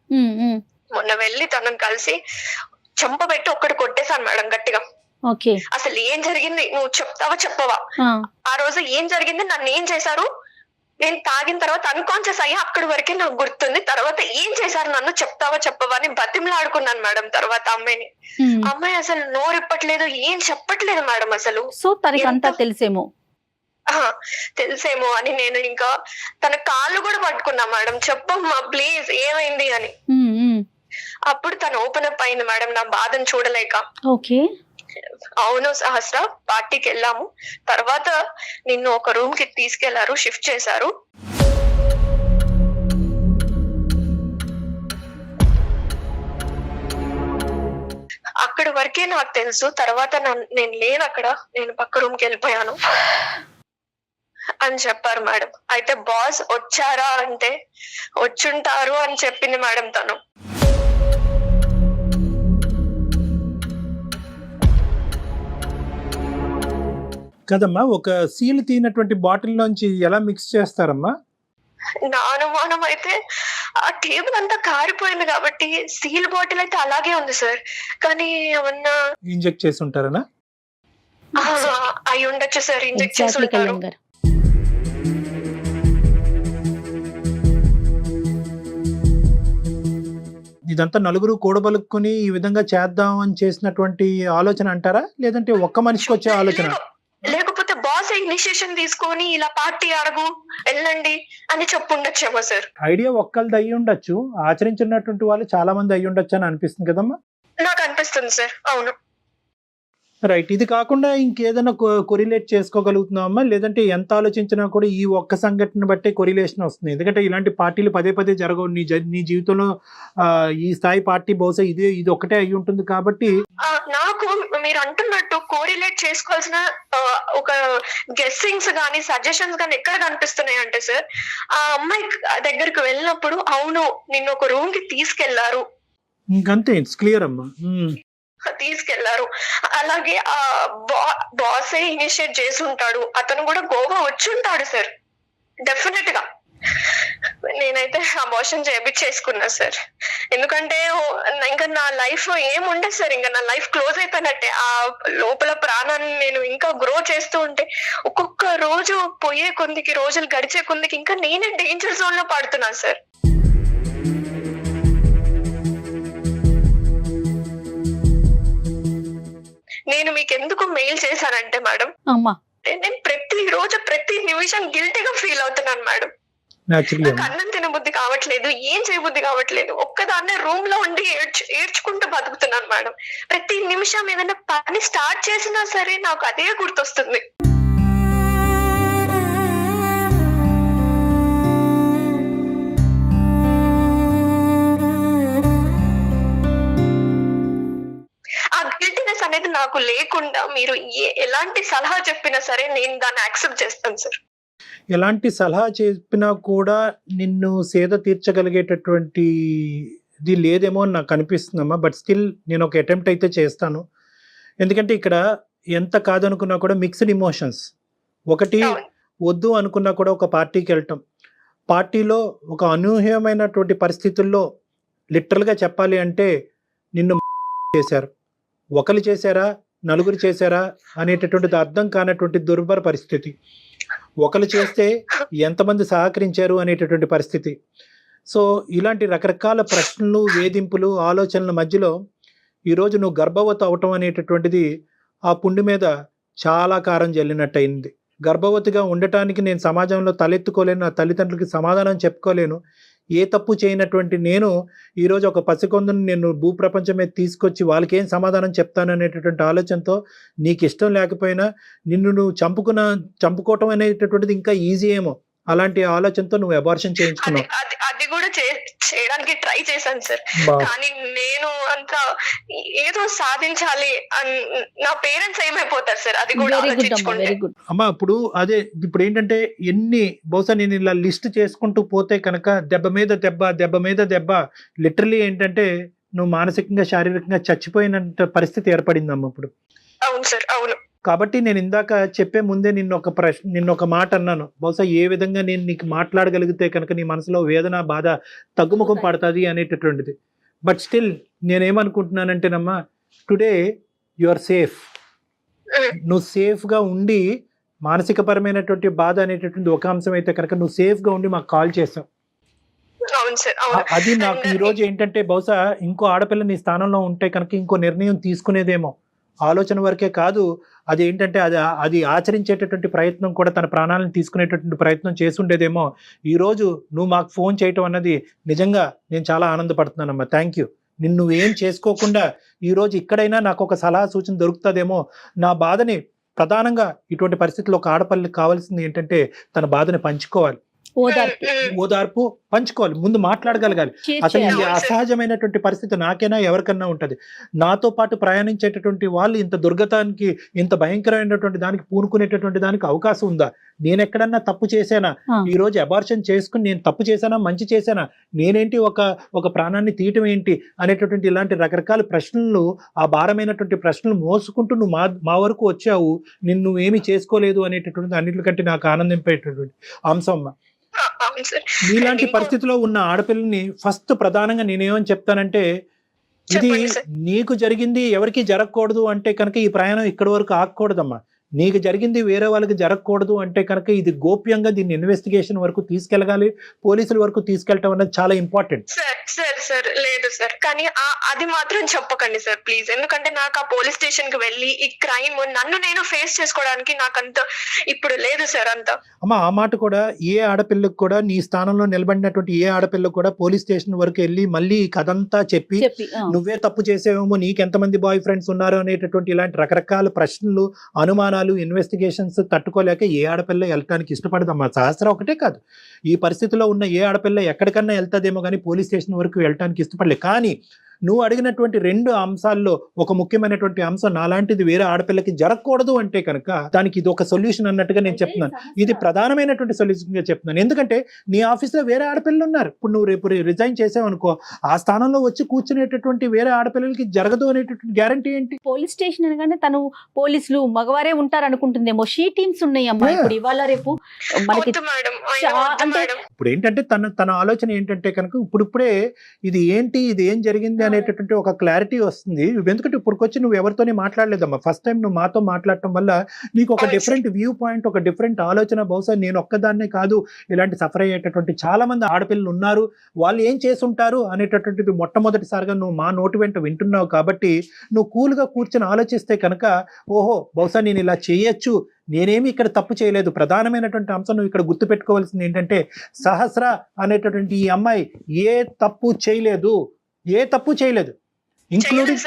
మొన్న వెళ్ళి తనని కలిసి చెంపబెట్టి ఒక్కటి కొట్టేశాను మేడం గట్టిగా. అసలు ఏం జరిగింది నువ్వు చెప్తావా చెప్పవా? ఆ రోజు ఏం జరిగింది, నన్ను ఏం చేశారు, నేను తాగిన తర్వాత అన్కాన్షియస్ అయ్యి అక్కడి వరకే నాకు గుర్తుంది. తర్వాత ఏం చేశారు నన్ను చెప్తావా చెప్పవా అని బతిమలాడుకున్నాను మేడం. తర్వాత అమ్మాయిని, అమ్మాయి అసలు నోరిప్పట్లేదు, ఏం చెప్పట్లేదు మేడం అసలు. సో తనకి అంతా తెలిసేమో తెలిసేమో అని నేను ఇంకా తన కాళ్ళు కూడా పట్టుకున్నా మేడం, చెప్పమ్మా ప్లీజ్ ఏమైంది అని. అప్పుడు తను ఓపెన్ అప్ అయింది మేడం నా బాధను చూడలేక. ఓకే, అవును సహస్ర, పార్టీకి వెళ్ళాము. తర్వాత నిన్ను ఒక రూమ్ కి తీసుకెళ్లారు, షిఫ్ట్ చేశారు. అక్కడి వరకే నాకు తెలుసు. తర్వాత నేను లేను అక్కడ, నేను పక్క రూమ్ కి వెళ్ళిపోయాను అని చెప్పారు మేడం. అయితే బాస్ వచ్చారా అంటే వచ్చుంటారు అని చెప్పింది మేడం తను. కదమ్మా, ఒక సీల్ తీనటువంటి బాటిల్ లోంచి ఎలా మిక్స్ చేస్తారమ్మా? నా అనుమానం అయితే ఆ టేబుల్ అంతా కారిపోయింది కాబట్టి సీల్ బాటిల్ అయితే అలాగే ఉంది సార్. కానీ ఏమన్నా ఇంజెక్ట్ చేసి ఉంటారనా? అయి ఉండొచ్చు సార్, ఇంజెక్ట్ చేసి ఎగ్జాక్ట్లీ ఉంటారు. కళ్యాణ్ గారు. ఇదంతా నలుగురు కూడబలుక్కుని ఈ విధంగా చేద్దాం అని చేసినటువంటి ఆలోచన అంటారా, లేదంటే ఒక్క మనిషికి వచ్చే ఆలోచన? లేకపోతే బాస్ ఇనిషియేషన్ తీసుకొని ఇలా పార్టీ అడగు వెళ్ళండి అని చెప్పుండొచ్చేమో సార్. ఐడియా ఒక్కళ్ళది అయ్యి ఉండొచ్చు, ఆచరించినటువంటి వాళ్ళు చాలా మంది అయ్యి ఉండొచ్చు అని అనిపిస్తుంది కదమ్మా. నాకు అనిపిస్తుంది సార్. అవును రైట్. ఇది కాకుండా ఇంకేదైనా కొరిలేట్ చేసుకోగలుగుతున్నామా, లేదంటే ఎంత ఆలోచించినా కూడా ఈ ఒక్క సంఘటన బట్టే కొరిలేషన్ వస్తుంది? ఎందుకంటే ఇలాంటి పార్టీలు పదే పదే జరగవు నీ జీవితంలో. ఈ స్థాయి పార్టీ బహుశా ఇది ఒకటే అయి ఉంటుంది కాబట్టి. నాకు మీరు అంటున్నట్టు కోరిలేట్ చేసుకోవాల్సిన ఒక గెస్సింగ్స్ గానీ సజెషన్స్ గానీ ఎక్కడ కనిపిస్తున్నాయి అంటే సార్, ఆ అమ్మాయి దగ్గరికి వెళ్ళినప్పుడు అవును నిన్ను ఒక రూమ్ కి తీసుకెళ్లారు, ఇంకంతే, ఇట్స్ క్లియర్ అమ్మా. తీసుకెళ్లారు. అలాగే ఆ బాసే ఇనిషియేట్ చేసి ఉంటాడు, అతను కూడా గోవా వచ్చి ఉంటాడు సార్ డెఫినెట్ గా. నేనైతే అబార్షన్ చేయించేసుకున్నా సార్. ఎందుకంటే ఇంకా నా లైఫ్ ఏముండదు సార్, ఇంకా నా లైఫ్ క్లోజ్ అయిపోయినట్టే. ఆ లోపల ప్రాణాన్ని నేను ఇంకా గ్రో చేస్తూ ఉంటే ఒక్కొక్క రోజు పోయే కొందికి, రోజులు గడిచే కొందికి ఇంకా నేనే డేంజర్ జోన్ లో పడుతున్నాను సార్. నేను మీకు ఎందుకు మెయిల్ చేశానంటే మేడం, నేను ప్రతి రోజు ప్రతి నిమిషం గిల్టీగా ఫీల్ అవుతున్నాను మేడం. నాకు అన్నం తినబుద్ధి కావట్లేదు, ఏం చేయబుద్ధి కావట్లేదు. ఒక్కదాన్నే రూమ్ లో ఉండి ఏడ్చుకుంటూ బతుకుతున్నాను మేడం. ప్రతి నిమిషం ఏదైనా పని స్టార్ట్ చేసినా సరే నాకు అదే గుర్తొస్తుంది. అనేది నాకు లేకుండా మీరు ఎలాంటి సలహా చెప్పినా సరే నేను దాన్ని యాక్సెప్ట్ చేస్తాను సార్. ఎలాంటి సలహా చెప్పినా కూడా నిన్ను సేద తీర్చగలిగేటటువంటి ఇది లేదేమో అని నాకు అనిపిస్తుందమ్మా. బట్ స్టిల్ నేను ఒక అటెంప్ట్ అయితే చేస్తాను. ఎందుకంటే ఇక్కడ ఎంత కాదనుకున్నా కూడా మిక్స్డ్ ఇమోషన్స్. ఒకటి వద్దు అనుకున్నా కూడా ఒక పార్టీకి వెళ్ళటం, పార్టీలో ఒక అనూహ్యమైనటువంటి పరిస్థితుల్లో లిటరల్గా చెప్పాలి అంటే నిన్ను చేశారు. ఒకరు చేశారా, నలుగురు చేశారా అనేటటువంటిది అర్థం కానటువంటి దుర్భర పరిస్థితి. ఒకరు చేస్తే ఎంతమంది సహకరించారు అనేటటువంటి పరిస్థితి. సో ఇలాంటి రకరకాల ప్రశ్నలు, వేధింపులు, ఆలోచనల మధ్యలో ఈరోజు నువ్వు గర్భవతి అవటం అనేటటువంటిది ఆ పుండు మీద చాలా కారం జల్లినట్టు అయింది. గర్భవతిగా ఉండటానికి నేను సమాజంలో తలెత్తుకోలేను, నా తల్లిదండ్రులకి సమాధానం చెప్పుకోలేను. ఏ తప్పు చేయనటువంటి నేను ఈరోజు ఒక పసికొందుని నేను భూప్రపంచం మీద తీసుకొచ్చి వాళ్ళకి ఏం సమాధానం చెప్తాను అనేటటువంటి ఆలోచనతో, నీకు ఇష్టం లేకపోయినా నిన్ను నువ్వు చంపుకోవటం అనేటటువంటిది ఇంకా ఈజీ ఏమో, అలాంటి ఆలోచనతో నువ్వు అబార్షన్ చేయించుకున్నావు. అది కూడా చేయడానికి ట్రై చేశాను సార్. కానీ నేను అంత ఏదో సాధించాలి నా పేరెంట్స్ ఏమైపోతారు సార్, అది కూడా అమ్మా. ఇప్పుడు ఏంటంటే బహుశా నేను ఇలా లిస్ట్ చేసుకుంటూ పోతే కనుక దెబ్బ మీద దెబ్బ లిటరలీ ఏంటంటే నువ్వు మానసికంగా, శారీరకంగా చచ్చిపోయినంత పరిస్థితి ఏర్పడిందమ్మా ఇప్పుడు. అవును సార్, అవును. కాబట్టి నేను ఇందాక చెప్పే ముందే నిన్న ఒక మాట అన్నాను. బహుశా ఏ విధంగా నేను నీకు మాట్లాడగలిగితే కనుక నీ మనసులో వేదన, బాధ తగ్గుముఖం పడుతుంది అనేటటువంటిది. బట్ స్టిల్ నేనేమనుకుంటున్నానంటేనమ్మా, టుడే యు ఆర్ సేఫ్. నువ్వు సేఫ్గా ఉండి మానసిక పరమైనటువంటి బాధ అనేటటువంటి ఒక అంశం అయితే కనుక నువ్వు సేఫ్ గా ఉండి మాకు కాల్ చేసావు. అవును సార్, అవును. అది నాకు ఈ రోజు ఏంటంటే బహుశా ఇంకో ఆడపిల్ల నీ స్థానంలో ఉంటే కనుక ఇంకో నిర్ణయం తీసుకునేదేమో, ఆలోచన వరకే కాదు, అది ఏంటంటే అది ఆచరించేటటువంటి ప్రయత్నం కూడా, తన ప్రాణాలను తీసుకునేటటువంటి ప్రయత్నం చేసుండేదేమో. ఈ రోజు నువ్వు మాకు ఫోన్ చేయటం అన్నది నిజంగా నేను చాలా ఆనందపడుతున్నానమ్మా. Thank you. నిన్ను ఏం చేసుకోకుండా ఈ రోజు ఇక్కడైనా నాకు ఒక సలహా సూచన దొరుకుతుందేమో. నా బాధని ప్రధానంగా ఇటువంటి పరిస్థితుల్లో ఒక ఆడపిల్లకి కావాల్సింది ఏంటంటే తన బాధని పంచుకోవాలి, ఓదార్పు పంచుకోవాలి, ముందు మాట్లాడగలగాలి. అసలు ఈ అసహజమైనటువంటి పరిస్థితి నాకైనా ఎవరికన్నా ఉంటది. నాతో పాటు ప్రయాణించేటటువంటి వాళ్ళు ఇంత దుర్గతానికి, ఇంత భయంకరమైనటువంటి దానికి పూనుకునేటటువంటి దానికి అవకాశం ఉందా? నేను ఎక్కడన్నా తప్పు చేశానా? ఈ రోజు అబార్షన్ చేసుకుని నేను తప్పు చేశానా, మంచి చేశానా, నేనేంటి ఒక ప్రాణాన్ని తీయటం ఏంటి అనేటటువంటి ఇలాంటి రకరకాల ప్రశ్నలు, ఆ భారమైనటువంటి ప్రశ్నలు మోసుకుంటూ నువ్వు మా వరకు వచ్చావు. నిన్ను ఏమీ చేసుకోలేదు అనేటటువంటి అన్నిటికంటే నాకు ఆనందింపేటటువంటి అంశం. నీలాంటి పరిస్థితిలో ఉన్న ఆడపిల్లని ఫస్ట్ ప్రధానంగా నేనేమని చెప్తానంటే, ఇది నీకు జరిగింది ఎవరికి జరగకూడదు అంటే కనుక ఈ ప్రయాణం ఇక్కడి వరకు ఆగకూడదమ్మా. నీకు జరిగింది వేరే వాళ్ళకి జరగకూడదు అంటే కనుక ఇది గోప్యంగా దీన్ని ఇన్వెస్టిగేషన్ వరకు తీసుకెళ్ళగాలి, పోలీసుల వరకు తీసుకెళ్ళటం అనేది చాలా ఇంపార్టెంట్. సార్ లేదు సార్, కానీ అది మాత్రం చెప్పకండి సార్ ప్లీజ్. ఎందుకంటే నాకు ఆ పోలీస్ స్టేషన్ కి వెళ్ళి ఈ క్రైమ్ నన్ను నేను ఫేస్ చేసుకోవడానికి నాకంత ఇప్పుడు లేదు సార్ అంతా. అమ్మా ఆ మాట కూడా ఏ ఆడపిల్లకు కూడా, నీ స్థానంలో నిలబడినటువంటి ఏ ఆడపిల్లకు కూడా పోలీస్ స్టేషన్ వరకు వెళ్ళి మళ్ళీ ఈ కథంతా చెప్పి నువ్వే తప్పు చేసేవేమో, నీకెంతమంది బాయ్ ఫ్రెండ్స్ ఉన్నారు అనేటటువంటి ఇలాంటి రకరకాల ప్రశ్నలు, అనుమానాలు, ఇన్వెస్టిగేషన్స్ తట్టుకోలేక ఏ ఆడపిల్ల వెళ్ళటానికి ఇష్టపడదమ్మా. సహస్ర ఒకటే కాదు, ఈ పరిస్థితిలో ఉన్న ఏ ఆడపిల్ల ఎక్కడికన్నా వెళ్తాదేమో కానీ పోలీస్ స్టేషన్ వరకు వెళ్ళటానికి ఇష్టపడలేదు. కానీ నువ్వు అడిగినటువంటి రెండు అంశాల్లో ఒక ముఖ్యమైనటువంటి అంశం, నాలాంటిది వేరే ఆడపిల్లకి జరగకూడదు అంటే కనుక దానికి ఇది ఒక సొల్యూషన్ అన్నట్టుగా నేను చెప్తున్నాను. ఇది ప్రధానమైనటువంటి సొల్యూషన్ గా చెప్తున్నాను. ఎందుకంటే నీ ఆఫీస్లో వేరే ఆడపిల్లలు ఉన్నారు. ఇప్పుడు నువ్వు రేపు రిజైన్ చేసావు అనుకో, ఆ స్థానంలో వచ్చి కూర్చునేటటువంటి వేరే ఆడపిల్లలకి జరగదు అనేటటువంటి గ్యారంటీ ఏంటి? పోలీస్ స్టేషన్ అనగానే తను పోలీసులు మగవారే ఉంటారు అనుకుంటుందేమో. షీ టీమ్స్ ఉన్నాయి అమ్మా ఇప్పుడు ఇవాళ రేపు మనకి. అంటే ఇప్పుడు ఏంటంటే తన ఆలోచన ఏంటంటే కనుక ఇప్పుడే ఇది ఏంటి, ఇది ఏం జరిగింది అనేటటువంటి ఒక క్లారిటీ వస్తుంది. ఎందుకంటే ఇప్పుడుకొచ్చి నువ్వు ఎవరితోనే మాట్లాడలేదమ్మా. ఫస్ట్ టైం నువ్వు మాతో మాట్లాడటం వల్ల నీకు ఒక డిఫరెంట్ వ్యూ పాయింట్, ఒక డిఫరెంట్ ఆలోచన. బహుశా నేను ఒక్కదాన్నే కాదు, ఇలాంటి సఫర్ అయ్యేటటువంటి చాలా మంది ఆడపిల్లలు ఉన్నారు, వాళ్ళు ఏం చేసుంటారు అనేటటువంటిది మొట్టమొదటిసారిగా నువ్వు మా నోటి వెంట వింటున్నావు. కాబట్టి నువ్వు కూల్గా కూర్చొని ఆలోచిస్తే కనుక, ఓహో బహుశా నేను ఇలా చేయొచ్చు, నేనేమి ఇక్కడ తప్పు చేయలేదు. ప్రధానమైనటువంటి అంశం నువ్వు ఇక్కడ గుర్తుపెట్టుకోవాల్సింది ఏంటంటే, సహస్ర అనేటటువంటి ఈ అమ్మాయి ఏ తప్పు చేయలేదు, ఇంక్లూడింగ్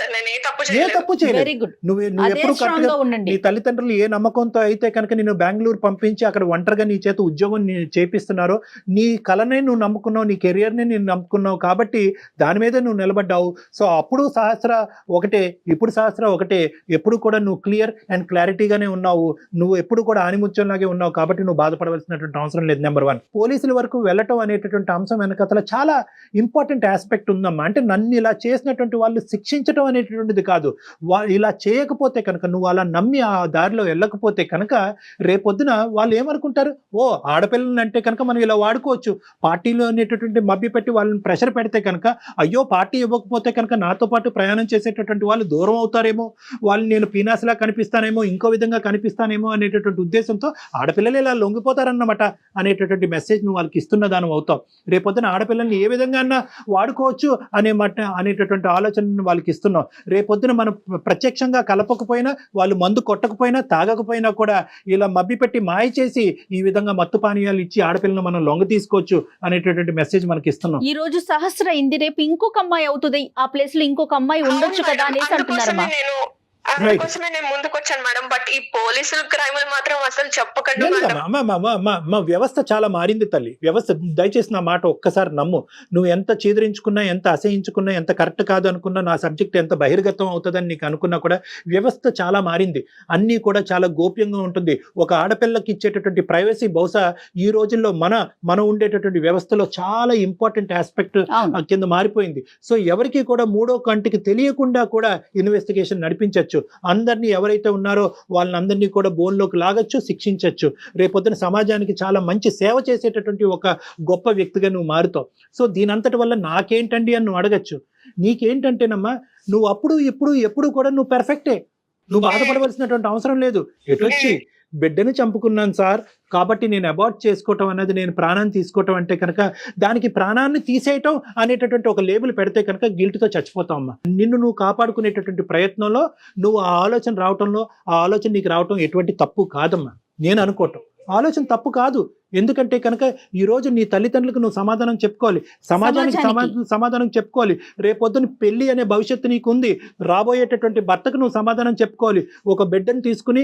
ఏ తప్పు చేయలేదు. నువ్వు ఎప్పుడు కరెక్ట్గా నీ తల్లిదండ్రులు ఏ నమ్మకంతో అయితే కనుక నేను బెంగళూరు పంపించి అక్కడ ఒంటరిగా నీ చేత ఉద్యోగం చేపిస్తున్నారో, నీ కళనే నువ్వు నమ్ముకున్నావు, నీ కెరియర్ని నేను నమ్ముకున్నావు, కాబట్టి దాని మీద నువ్వు నిలబడ్డావు. సో అప్పుడు సహస్ర ఒకటే, ఇప్పుడు సహస్ర ఒకటే. ఎప్పుడు కూడా నువ్వు క్లియర్ అండ్ క్లారిటీగానే ఉన్నావు, నువ్వు ఎప్పుడు కూడా ఆనిముత్యంలాగే ఉన్నావు. కాబట్టి నువ్వు బాధపడవలసినటువంటి అవసరం లేదు. నెంబర్ 1, పోలీసుల వరకు వెళ్ళటం అనేటటువంటి అంశం వెనకతల చాలా ఇంపార్టెంట్ ఆస్పెక్ట్ ఉందమ్మా. అంటే నన్ను ఇలా చేసినటువంటి వాళ్ళు శిక్షించడం అనేటటువంటిది కాదు. ఇలా చేయకపోతే కనుక, నువ్వు అలా నమ్మి ఆ దారిలో వెళ్ళకపోతే కనుక రేపొద్దున వాళ్ళు ఏమనుకుంటారు, ఓ ఆడపిల్లలు అంటే కనుక మనం ఇలా వాడుకోవచ్చు. పార్టీలో అనేటటువంటి మభ్య పెట్టి వాళ్ళని ప్రెషర్ పెడితే కనుక, అయ్యో పార్టీ ఇవ్వకపోతే కనుక నాతో పాటు ప్రయాణం చేసేటటువంటి వాళ్ళు దూరం అవుతారేమో, వాళ్ళు నేను పీనాస్లా కనిపిస్తానేమో, ఇంకో విధంగా కనిపిస్తానేమో అనేటటువంటి ఉద్దేశంతో ఆడపిల్లలు ఇలా లొంగిపోతారన్నమాట అనేటటువంటి మెసేజ్ నువ్వు వాళ్ళకి ఇస్తున్న దానం అవుతావు. రేపొద్దున ఆడపిల్లల్ని ఏ విధంగా వాడుకోవచ్చు అనేటటువంటి ఆలోచన వాళ్ళకి ఇస్తున్నాం. రేపొద్దున మనం ప్రత్యక్షంగా కలపకపోయినా, వాళ్ళు మందు కొట్టకపోయినా, తాగకపోయినా కూడా ఇలా మబ్బి పెట్టి మాయ చేసి ఈ విధంగా మత్తు పానీయాలు ఇచ్చి ఆడపిల్లను మనం లొంగ తీసుకోవచ్చు అనేటటువంటి మెసేజ్ మనకి ఇస్తున్నాం. ఈ రోజు సహస్ర ఇంది, రేపు ఇంకొక అమ్మాయి అవుతుంది, ఆ ప్లేస్ లో ఇంకొక అమ్మాయి ఉండొచ్చు కదా అనేసి అంటున్నారు. అందుకోసమే నేను ముందుకు వచ్చాను మేడం. బట్ ఈ పోలీసులు క్రైములు మాత్రం అసలు చెప్పకండి. మా వ్యవస్థ చాలా మారింది తల్లి. వ్యవస్థ దయచేసి నా మాట ఒక్కసారి నమ్ము. నువ్వు ఎంత చీదరించుకున్నా, ఎంత అసహించుకున్నా, ఎంత కరెక్ట్ కాదు అనుకున్నా, నా సబ్జెక్ట్ ఎంత బహిర్గతం అవుతుందని నీకు అనుకున్నా కూడా వ్యవస్థ చాలా మారింది. అన్నీ కూడా చాలా గోప్యంగా ఉంటుంది. ఒక ఆడపిల్లకి ఇచ్చేటటువంటి ప్రైవసీ బహుశా ఈ రోజుల్లో మనం ఉండేటటువంటి వ్యవస్థలో చాలా ఇంపార్టెంట్ ఆస్పెక్ట్ కింద మారిపోయింది. సో ఎవరికి కూడా మూడో కంటికి తెలియకుండా కూడా ఇన్వెస్టిగేషన్ నడిపించవచ్చు. అందరినీ ఎవరైతే ఉన్నారో వాళ్ళని అందరినీ కూడా బోన్లోకి లాగచ్చు, శిక్షించవచ్చు. రేపొద్దున సమాజానికి చాలా మంచి సేవ చేసేటటువంటి ఒక గొప్ప వ్యక్తిగా నువ్వు మారుతావు. సో దీనంతటి వల్ల నాకేంటండి అని నువ్వు అడగచ్చు. నీకేంటంటేనమ్మా, నువ్వు అప్పుడు ఇప్పుడు ఎప్పుడు కూడా నువ్వు పెర్ఫెక్టే. నువ్వు బాధపడవలసినటువంటి అవసరం లేదు. ఎటొచ్చి బిడ్డను చంపుకున్నాను సార్, కాబట్టి నేను అబార్ట్ చేసుకోవటం అన్నది, నేను ప్రాణాన్ని తీసుకోవటం అంటే కనుక దానికి ప్రాణాన్ని తీసేయటం అనేటటువంటి ఒక లేబుల్ పెడితే కనుక గిల్ట్తో చచ్చిపోతావు అమ్మా. నిన్ను నువ్వు కాపాడుకునేటటువంటి ప్రయత్నంలో నువ్వు ఆ ఆలోచన రావటంలో, ఆ ఆలోచన నీకు రావటం ఎటువంటి తప్పు కాదమ్మా. నేను అనుకోవటం ఆలోచన తప్పు కాదు. ఎందుకంటే కనుక ఈరోజు నీ తల్లిదండ్రులకు నువ్వు సమాధానం చెప్పుకోవాలి, సమాజానికి సమాధానం చెప్పుకోవాలి. రేపొద్దున పెళ్లి అనే భవిష్యత్తు నీకు ఉంది, రాబోయేటటువంటి భర్తకు నువ్వు సమాధానం చెప్పుకోవాలి. ఒక బిడ్డను తీసుకుని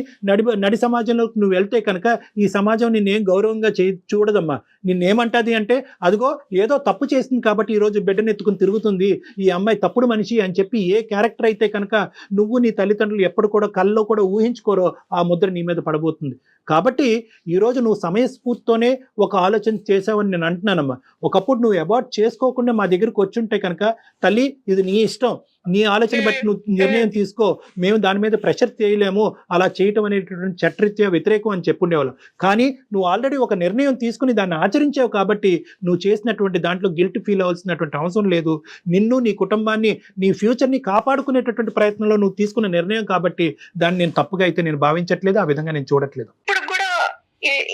నడి సమాజంలోకి నువ్వు వెళ్తే కనుక ఈ సమాజం నిన్నేం గౌరవంగా చూడదమ్మా. నిన్నేమంటది అంటే, అదిగో ఏదో తప్పు చేసింది కాబట్టి ఈరోజు బిడ్డను ఎత్తుకుని తిరుగుతుంది, ఈ అమ్మాయి తప్పుడు మనిషి అని చెప్పి ఏ క్యారెక్టర్ అయితే కనుక నువ్వు నీ తల్లిదండ్రులు ఎప్పుడు కూడా కల్లో కూడా ఊహించుకోరో ఆ ముద్ర నీ మీద పడబోతుంది. కాబట్టి ఈరోజు నువ్వు సమయస్ఫూర్తితోనే ఒక ఆలోచన చేసావని నేను అంటున్నానమ్మా. ఒకప్పుడు నువ్వు అబార్ట్ చేసుకోకుండా మా దగ్గరికి వచ్చుంటే కనుక, తల్లి ఇది నీ ఇష్టం, నీ ఆలోచన బట్టి నువ్వు నిర్ణయం తీసుకో, మేము దాని మీద ప్రెషర్ చేయలేము, అలా చేయటం అనేటటువంటి చట్టరీత్యా వ్యతిరేకం అని చెప్పుండేవాళ్ళం. కానీ నువ్వు ఆల్రెడీ ఒక నిర్ణయం తీసుకుని దాన్ని ఆచరించావు కాబట్టి నువ్వు చేసినటువంటి దాంట్లో గిల్ట్ ఫీల్ అవ్వాల్సినటువంటి అవసరం లేదు. నిన్ను, నీ కుటుంబాన్ని, నీ ఫ్యూచర్ని కాపాడుకునేటటువంటి ప్రయత్నంలో నువ్వు తీసుకున్న నిర్ణయం కాబట్టి దాన్ని నేను తప్పుగా అయితే నేను భావించట్లేదు, ఆ విధంగా నేను చూడట్లేదు.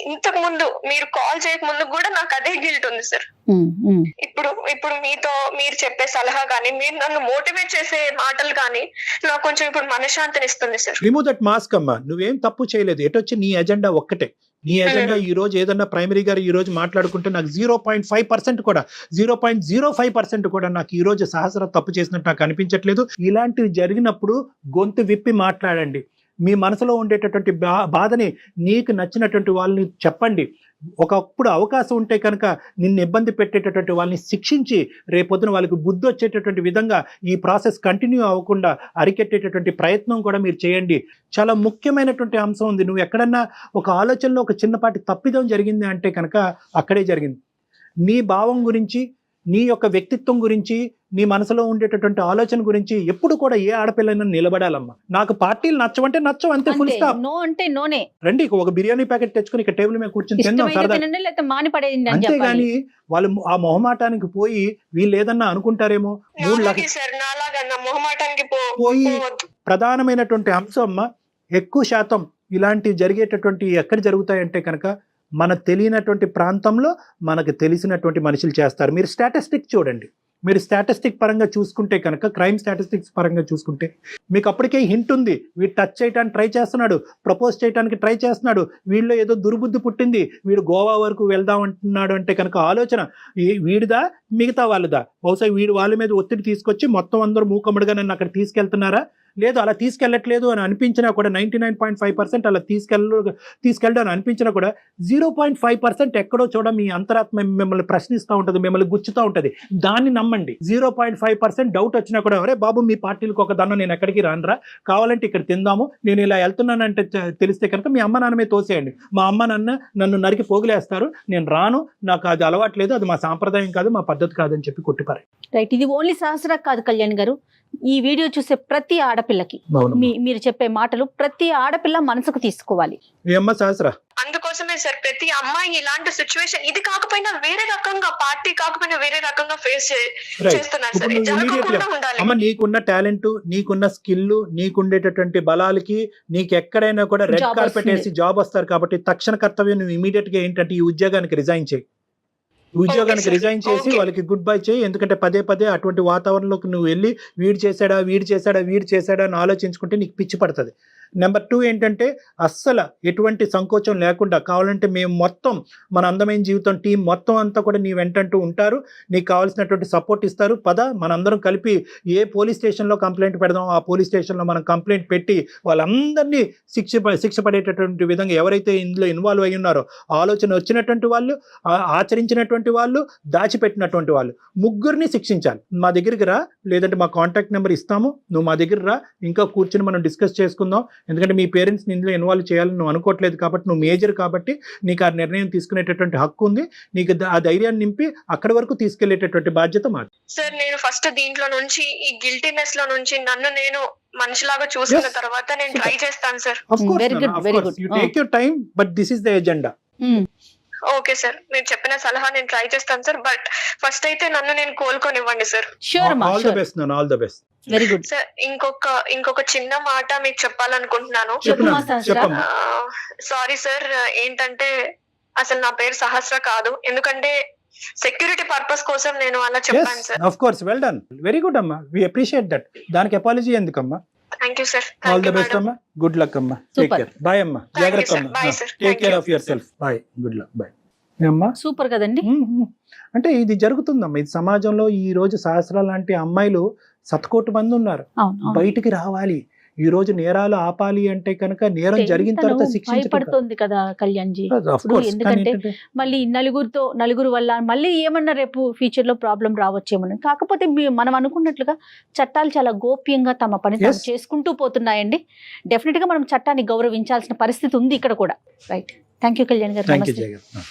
ఇంతకు ముందు మీరు కాల్ చేయక ముందు కూడా నాకు అదే గిల్ట్ ఉంది సార్. ఇప్పుడు మీతో మీరు చెప్పే సలహా కానీ, మీరు నన్ను మోటివేట్ చేసే మాటలు కానీ నాకు కొంచెం ఇప్పుడు మనశ్శాంతిని ఇస్తుంది సార్. రిమూవ్ దట్ మాస్క్ అమ్మా, నువ్వేం తప్పు చేయలేదు. ఎటొచ్చి నీ ఎజెండా ఒక్కటే. నీ ఎజెండా ఈ రోజు ఏదన్నా ప్రైమరీ గారు ఈ రోజు మాట్లాడుకుంటే నాకు 0.5% కూడా 0.05% కూడా నాకు ఈ రోజు సహస్ర తప్పు చేసినట్టు నాకు అనిపించట్లేదు. ఇలాంటివి జరిగినప్పుడు గొంతు విప్పి మాట్లాడండి. మీ మనసులో ఉండేటటువంటి బాధని నీకు నచ్చినటువంటి వాళ్ళని చెప్పండి. ఒకప్పుడు అవకాశం ఉంటే కనుక నిన్ను ఇబ్బంది పెట్టేటటువంటి వాళ్ళని శిక్షించి రేపొద్దున వాళ్ళకి బుద్ధి వచ్చేటటువంటి విధంగా ఈ ప్రాసెస్ కంటిన్యూ అవ్వకుండా అరికెట్టేటటువంటి ప్రయత్నం కూడా మీరు చేయండి. చాలా ముఖ్యమైనటువంటి అంశం ఉంది. నువ్వు ఎక్కడన్నా ఒక ఆలోచనలో ఒక చిన్నపాటి తప్పిదం జరిగింది అంటే కనుక అక్కడే జరిగింది. నీ భావం గురించి, నీ యొక్క వ్యక్తిత్వం గురించి, నీ మనసులో ఉండేటటువంటి ఆలోచన గురించి ఎప్పుడు కూడా ఏ ఆడపిల్లైనా నిలబడాలమ్మా. నాకు పార్టీలు నచ్చవంటే నచ్చవు, అంతే, ఫుల్ స్టాప్. నో అంటే నోనే. రండి, ఒక బిర్యానీ ప్యాకెట్ తెచ్చుకుని ఇక్కడ టేబుల్ మీద కూర్చొని తిందాం సరదా. అంతేగాని వాళ్ళు ఆ మొహమాటానికి పోయి వీళ్ళు ఏదన్నా అనుకుంటారేమో 3 లక్షలు పోయి. ప్రధానమైనటువంటి అంశం అమ్మా, ఎక్కువ శాతం ఇలాంటివి జరిగేటటువంటి ఎక్కడ జరుగుతాయంటే కనుక మన తెలియనటువంటి ప్రాంతంలో మనకు తెలిసినటువంటి మనుషులు చేస్తారు. మీరు స్టాటిస్టిక్ చూడండి. మీరు స్టాటిస్టిక్ పరంగా చూసుకుంటే కనుక, క్రైమ్ స్టాటిస్టిక్స్ పరంగా చూసుకుంటే మీకు అప్పటికే హింట్ ఉంది. వీడు టచ్ చేయడానికి ట్రై చేస్తున్నాడు, ప్రపోజ్ చేయడానికి ట్రై చేస్తున్నాడు, వీళ్ళు ఏదో దుర్బుద్ధి పుట్టింది, వీడు గోవా వరకు వెళ్దాం అంటున్నాడు అంటే కనుక ఆలోచన వీడిదా మిగతా వాళ్ళదా? బహుశా వీడు వాళ్ళ మీద ఒత్తిడి తీసుకొచ్చి మొత్తం అందరూ మూకమ్మడిగా నన్ను అక్కడ తీసుకెళ్తున్నారా? లేదు, అలా తీసుకెళ్ళట్లేదు అని అనిపించినా కూడా 99.5% అలా తీసుకెళ్ళడం అని అనిపించినా కూడా 0.5% ఎక్కడో చూడ మీ అంతరాత్మ మిమ్మల్ని ప్రశ్నిస్తూ ఉంటుంది, మిమ్మల్ని గుచ్చుతూ ఉంటుంది. దాన్ని నమ్మండి. 0.5% డౌట్ వచ్చినా కూడా, అరే బాబు మీ పార్టీలకు ఒక దన్నం, నేను ఎక్కడికి రానురా, కావాలంటే ఇక్కడ తిందాము, నేను ఇలా వెళ్తున్నానంటే తెలిస్తే కనుక మీ అమ్మ నాన్నమే తోసేయండి. మా అమ్మ నాన్న నన్ను నరికి పోగులేస్తారు, నేను రాను, నాకు అది అలవాట్లేదు, అది మా సాంప్రదాయం కాదు, మా పద్ధతి కాదని చెప్పి కొట్టిపారు. రైట్. ఇది ఓన్లీ సహస్ర కాదు కళ్యాణ్ గారు, ఈ వీడియో చూసే ప్రతి ఆడపిల్లకి మీరు చెప్పే మాటలు ప్రతి ఆడపిల్ల మనసుకు తీసుకోవాలి. అందుకోసమే సార్ ప్రతి అమ్మాయి ఇలాంటి సిచ్యువేషన్, ఇది కాకపోయినా వేరే రకంగా, పార్టీ కాకపోయినా వేరే రకంగా ఫేస్ చేస్తున్నారు సార్. జరగకుండా ఉండాలి. అమ్మ, నీకున్న టాలెంట్, నీకున్న స్కిల్, నీకుండేటటువంటి బలాలకి నీకు ఎక్కడైనా కూడా రెడ్ కార్పెట్ వేసి జాబ్ వస్తారు. కాబట్టి తక్షణ కర్తవ్యం నువ్వు ఇమీడియట్ గా ఏంటంటే ఈ ఉద్యోగానికి రిజైన్ చేయి. ఉద్యోగానికి రిజైన్ చేసి వాళ్ళకి గుడ్ బై చేయి. ఎందుకంటే పదే పదే అటువంటి వాతావరణంలోకి నువ్వు వెళ్ళి వీడు చేశాడా అని ఆలోచించుకుంటే నీకు పిచ్చి పడుతుంది. నెంబర్ 2 ఏంటంటే అస్సలు ఎటువంటి సంకోచం లేకుండా, కావాలంటే మేము మొత్తం మన అందమైన జీవితం టీం మొత్తం అంతా కూడా నీ వెంటంటూ ఉంటారు, నీకు కావాల్సినటువంటి సపోర్ట్ ఇస్తారు. పద మనందరం కలిపి ఏ పోలీస్ స్టేషన్లో కంప్లైంట్ పెడదాం, ఆ పోలీస్ స్టేషన్లో మనం కంప్లైంట్ పెట్టి వాళ్ళందరినీ శిక్ష పడేటటువంటి విధంగా ఎవరైతే ఇందులో ఇన్వాల్వ్ అయ్యి ఉన్నారో, ఆలోచన వచ్చినటువంటి వాళ్ళు, ఆచరించినటువంటి వాళ్ళు, దాచిపెట్టినటువంటి వాళ్ళు, ముగ్గురిని శిక్షించాలి. మా దగ్గరికి రా, లేదంటే మా కాంటాక్ట్ నెంబర్ ఇస్తాము, నువ్వు మా దగ్గర రా, ఇంకా కూర్చొని మనం డిస్కస్ చేసుకుందాం. ఎందుకంటే మీ పేరెంట్స్ని ఇందులో ఇన్వాల్వ్ చేయాలని నువ్వు అనుకోవట్లేదు కాబట్టి, నువ్వు మేజర్ కాబట్టి నీకు ఆ నిర్ణయం తీసుకునేటటువంటి హక్కు ఉంది. నీకు ఆ ధైర్యాన్ని నింపి అక్కడి వరకు తీసుకెళ్లేటటువంటి బాధ్యత మాది. సార్ నేను ఫస్ట్ దీంట్లో నుంచి, ఈ గిల్టీనెస్ లో నుంచి నన్ను నేను మనిషిలాగా చూసుకున్న తర్వాత నేను ట్రై చేస్తాను sir. Of course, you take your time, but this is the agenda. Okay sir, మీరు చెప్పిన సలహా నేను ట్రై చేస్తాను సార్. బట్ ఫస్ట్ అయితే నన్ను నేను కోలుకొనివ్వండి సార్. షూర్ అమ్మా, ఆల్ ద బెస్ట్ నాన్న, all the best. Very good. Sir ఇంకొక చిన్న మాట మీకు చెప్పాలనుకుంటున్నాను. చెప్పమ్మా సహస్ర. చెప్పమ్మా. సారీ సార్, ఏంటంటే అసలు నా పేరు సహస్ర కాదు, ఎందుకంటే సెక్యూరిటీ పర్పస్ కోసం నేను అలా చెప్పాను sir. Of course, well done, very good అమ్మా, వి అప్రిషియేట్ దట్. దానికి అపాలజీ ఎందుకమ్మా? Thank you sir. All the best అమ్మా, గుడ్ లక్ అమ్మా, టేక్ Super. కేర్, బాయ్ అమ్మా, జాగ్రత్త sir. అమ్మా, Bye, sir. Take Thank care you. Of yourself, bye, good luck, bye అమ్మా. Super కదండి. అంటే ఇది జరుగుతుందమ్మా, ఇది సమాజంలో ఈ రోజు సహస్ర లాంటి అమ్మాయిలు శతకోటి మంది ఉన్నారు. అవును. బయటికి రావాలి, ఈ రోజు నేరాలు ఆపాలి అంటే కనుక నేరం జరిగిన తర్వాత శిక్షించడం. భయపడుతుంది కదా కళ్యాణ్ జీ. Of course, ఎందుకంటే కానీ మళ్ళీ నలుగురు వల్ల మళ్ళీ ఏమన్నా రేపు ఫ్యూచర్ లో ప్రాబ్లం రావచ్చేమని. కాకపోతే మనం అనుకున్నట్లుగా చట్టాలు చాలా గోప్యంగా తమ పని తాము Yes. చేసుకుంటూ పోతున్నాయండి. డెఫినెట్ గా మనం చట్టాన్ని గౌరవించాల్సిన పరిస్థితి ఉంది ఇక్కడ కూడా. రైట్, థ్యాంక్ యూ కళ్యాణ్ గారు. థ్యాంక్ యూ నమస్తే. జగన్.